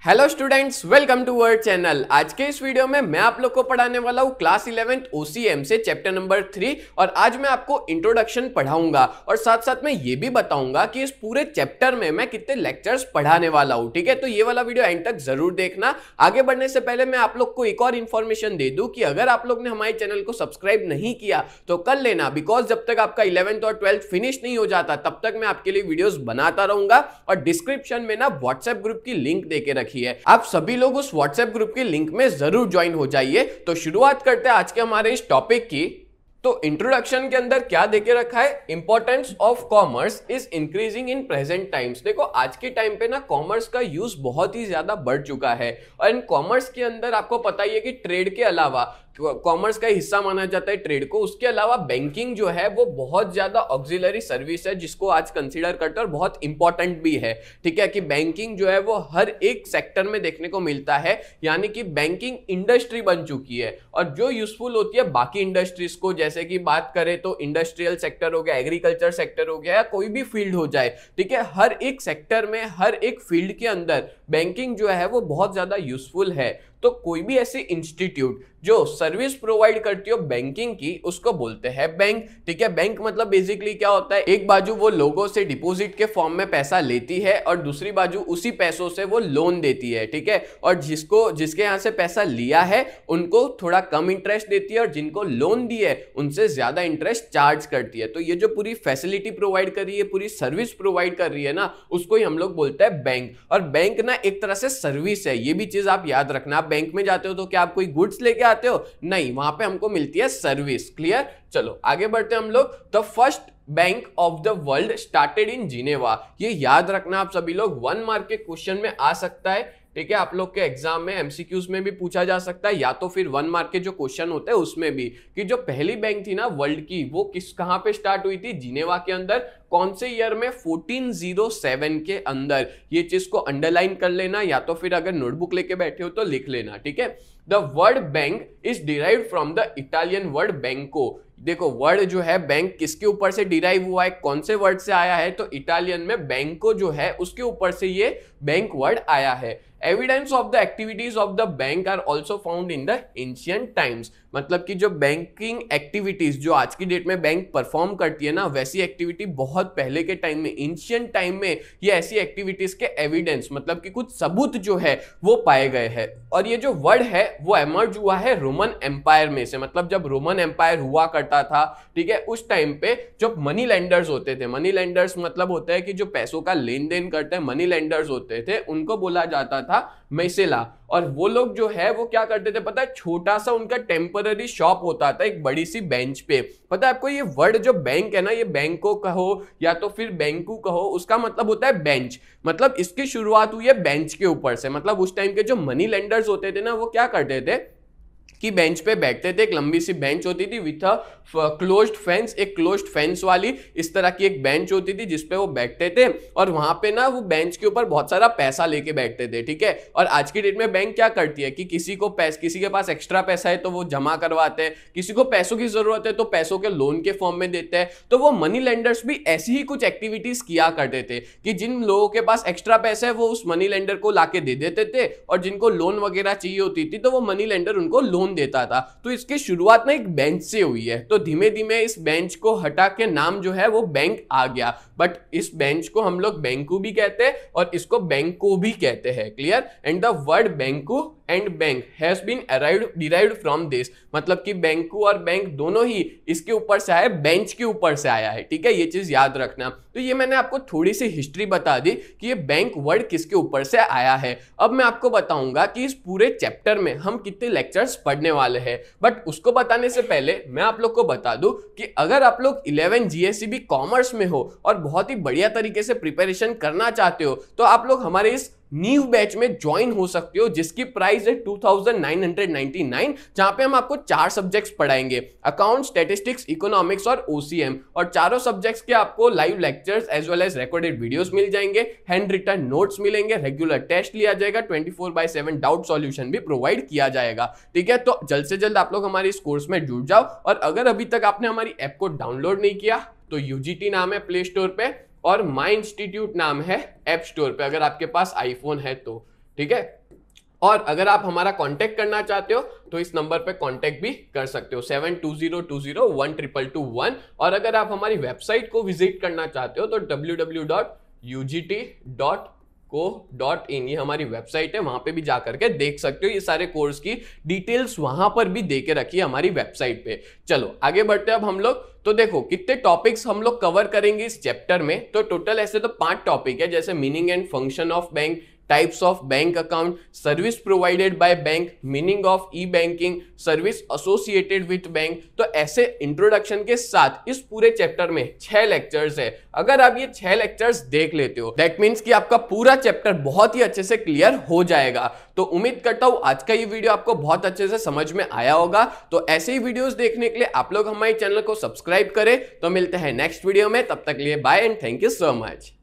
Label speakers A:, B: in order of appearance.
A: Hello students, welcome to our channel. आज के इस वीडियो में मैं आप लोग को पढ़ाने वाला हूँ क्लास 11th OCM से चैप्टर नंबर 3 और आज मैं आपको इंट्रोडक्शन पढ़ाऊंगा और साथ साथ में ये भी बताऊंगा कि इस पूरे चैप्टर में मैं कितने लेक्चर्स पढ़ाने वाला हूँ। ठीक है, तो ये वाला वीडियो एंड तक जरूर देखना। आगे बढ़ने से पहले मैं आप लोग को एक और इन्फॉर्मेशन दे दूं कि अगर आप लोग ने हमारे चैनल को सब्सक्राइब नहीं किया तो कर लेना, बिकॉज जब तक आपका 11th और 12th फिनिश नहीं हो जाता तब तक मैं आपके लिए वीडियोस बनाता रहूंगा। और डिस्क्रिप्शन में ना व्हाट्सएप ग्रुप की लिंक देके रखी है, आप सभी लोग उस व्हाट्सएप ग्रुप की लिंक में जरूर ज्वाइन हो जाइए। तो शुरुआत करते हैं आज के हमारे इस टॉपिक की। तो इंट्रोडक्शन के अंदर क्या देके रखा है, importance of commerce is increasing in present times. देखो आज के टाइम पे ना कॉमर्स का यूज बहुत ही ज्यादा बढ़ चुका है और इन कॉमर्स के अंदर आपको पता ही है कि ट्रेड के अलावा कॉमर्स का हिस्सा माना जाता है ट्रेड को, उसके अलावा बैंकिंग जो है वो बहुत ज्यादा ऑक्सिलरी सर्विस है जिसको आज कंसीडर करते हैं और बहुत इंपॉर्टेंट भी है। ठीक है कि बैंकिंग जो है वो हर एक सेक्टर में देखने को मिलता है, यानी कि बैंकिंग इंडस्ट्री बन चुकी है और जो यूजफुल होती है बाकी इंडस्ट्रीज को, जैसे कि बात करें तो इंडस्ट्रियल सेक्टर हो गया, एग्रीकल्चर सेक्टर हो गया या कोई भी फील्ड हो जाए। ठीक है, हर एक सेक्टर में हर एक फील्ड के अंदर बैंकिंग जो है वो बहुत ज्यादा यूजफुल है। तो कोई भी ऐसी इंस्टीट्यूट जो सर्विस प्रोवाइड करती हो बैंकिंग की उसको बोलते हैं बैंक। ठीक है, बैंक मतलब बेसिकली क्या होता है, एक बाजू वो लोगों से डिपॉजिट के फॉर्म में पैसा लेती है और दूसरी बाजू उसी पैसों से वो लोन देती है। ठीक है, और जिसके यहाँ से पैसा लिया है उनको थोड़ा कम इंटरेस्ट देती है और जिनको लोन दी है उनसे ज्यादा इंटरेस्ट चार्ज करती है। तो ये जो पूरी फैसिलिटी प्रोवाइड कर रही है, पूरी सर्विस प्रोवाइड कर रही है ना, उसको ही हम लोग बोलते हैं बैंक। और बैंक ना एक तरह से सर्विस है, ये भी चीज आप याद रखना। बैंक में जाते हो तो क्या आप कोई गुड्स लेके आते हो? नहीं, वहां पे हमको मिलती है सर्विस। क्लियर? चलो आगे बढ़ते हैं हम लोग। The first bank of the world started in Geneva. ये याद रखना आप सभी लोग, 1 मार्क के क्वेश्चन में आ सकता है। ठीक है, आप लोग के एग्जाम में एमसीक्यूज में भी पूछा जा सकता है या तो फिर 1 मार्क के जो क्वेश्चन होते हैं उसमें भी, कि जो पहली बैंक थी ना वर्ल्ड की वो कहां पे स्टार्ट हुई थी? जिनेवा के अंदर। कौन से ईयर में? 1407 के अंदर। ये चीज को अंडरलाइन कर लेना या तो फिर अगर नोटबुक लेके बैठे हो तो लिख लेना। ठीक है, the word bank is derived from the Italian word बैंको। देखो वर्ड जो है बैंक किसके ऊपर से डिराइव हुआ है, कौन से वर्ड से आया है? तो इटालियन में बैंको जो है उसके ऊपर से ये बैंक वर्ड आया है। Evidence of the activities of the bank are also found in the ancient times. मतलब कि जो बैंकिंग एक्टिविटीज जो आज की डेट में बैंक परफॉर्म करती है ना, वैसी एक्टिविटी बहुत पहले के टाइम में, एंशिएंट टाइम में ये ऐसी एक्टिविटीज के एविडेंस मतलब कि कुछ सबूत जो है वो पाए गए हैं। और ये जो वर्ड है वो एमर्ज हुआ है रोमन एम्पायर में से, मतलब जब रोमन एम्पायर हुआ करता था। ठीक है, उस टाइम पे जो मनी लेंडर्स होते थे, मनी लेंडर्स मतलब होता है कि जो पैसों का लेन देन करते हैं, मनी लेंडर्स होते थे, उनको बोला जाता था मैसेला। और वो लोग जो है वो क्या करते थे पता है, छोटा सा उनका टेम्पररी शॉप होता था एक बड़ी सी बेंच पे। पता है आपको, ये वर्ड जो बैंक है ना, ये बैंको कहो या तो फिर बैंकू कहो, उसका मतलब होता है बेंच। मतलब इसकी शुरुआत हुई है बेंच के ऊपर से। मतलब उस टाइम के जो मनी लेंडर्स होते थे ना वो क्या करते थे कि बेंच पे बैठते थे, एक लंबी सी बेंच होती थी विथ अ क्लोज्ड फेंस, एक क्लोज्ड फेंस वाली इस तरह की एक बेंच होती थी जिसपे वो बैठते थे और वहां पे ना वो बेंच के ऊपर बहुत सारा पैसा लेके बैठते थे। ठीक है, और आज की डेट में बैंक क्या करती है कि किसी के पास एक्स्ट्रा पैसा है तो वो जमा करवाते हैं, किसी को पैसों की जरूरत है तो पैसों के लोन के फॉर्म में देते हैं। तो वो मनी लेंडर्स भी ऐसी ही कुछ एक्टिविटीज किया करते थे कि जिन लोगों के पास एक्स्ट्रा पैसा है वो उस मनी लेंडर को लाके दे देते थे और जिनको लोन वगैरह चाहिए होती थी तो वो मनी लेंडर उनको लोन देता था। तो इसकी शुरुआत ना एक बेंच से हुई है, तो धीमे धीमे इस बेंच को हटा के नाम जो है वो बैंक आ गया। बट इस बेंच को हम लोग बैंकू भी कहते हैं और इसको बैंको भी कहते हैं। क्लियर? एंड द वर्ड बैंकू and bank has been derived from this. मतलब कि बैंकू और बैंक दोनों ही इसके ऊपर से आया, बेंच के ऊपर से आया है। ठीक है, ये चीज याद रखना। तो ये मैंने आपको थोड़ी सी हिस्ट्री बता दी कि ये बैंक वर्ड किसके ऊपर से आया है। अब मैं आपको बताऊंगा कि इस पूरे चैप्टर में हम कितने लेक्चर्स पढ़ने वाले हैं। बट उसको बताने से पहले मैं आप लोग को बता दूं कि अगर आप लोग 11 GSEB कॉमर्स में हो और बहुत ही बढ़िया तरीके से प्रिपरेशन करना चाहते हो तो आप लोग हमारे इस न्यू बैच में ज्वाइन हो सकते हो जिसकी प्राइस है 2999, जहां पे हम आपको 4 सब्जेक्ट्स पढ़ाएंगे, अकाउंट, स्टैटिस्टिक्स, इकोनॉमिक्स और OCM। और चारों सब्जेक्ट्स के आपको live lectures as well as recorded videos मिल जाएंगे, हैंड रिटन नोट्स मिलेंगे, रेगुलर टेस्ट लिया जाएगा, 24/7 डाउट सॉल्यूशन भी प्रोवाइड किया जाएगा। ठीक है, तो जल्द से जल्द आप लोग हमारे इस कोर्स में जुड़ जाओ। और अगर अभी तक आपने हमारी ऐप को डाउनलोड नहीं किया तो UGT नाम है प्ले स्टोर पे और माई इंस्टीट्यूट नाम है ऐप स्टोर पे, अगर आपके पास आईफोन है तो। ठीक है, और अगर आप हमारा कांटेक्ट करना चाहते हो तो इस नंबर पे कांटेक्ट भी कर सकते हो 7202012221। और अगर आप हमारी वेबसाइट को विजिट करना चाहते हो तो www.ugt.co.in ये हमारी वेबसाइट है, वहां पे भी जाकर के देख सकते हो। ये सारे कोर्स की डिटेल्स वहां पर भी दे के रखी है हमारी वेबसाइट पे। चलो आगे बढ़ते हैं अब हम लोग। तो देखो कितने टॉपिक्स हम लोग कवर करेंगे इस चैप्टर में। तो टोटल ऐसे तो 5 टॉपिक है, जैसे meaning and function of bank, types of bank account, service provided by bank, meaning of E banking, service associated with bank. तो ऐसे इंट्रोडक्शन के साथ इस पूरे चैप्टर में 6 लेक्चर्स है। अगर आप ये 6 लेक्चर्स देख लेते हो दैट मींस कि आपका पूरा चैप्टर बहुत ही अच्छे से क्लियर हो जाएगा। तो उम्मीद करता हूं आज का ये वीडियो आपको बहुत अच्छे से समझ में आया होगा। तो ऐसे ही वीडियोस देखने के लिए आप लोग हमारे चैनल को सब्सक्राइब करें। तो मिलते हैं नेक्स्ट वीडियो में, तब तक के लिए bye and thank you so much.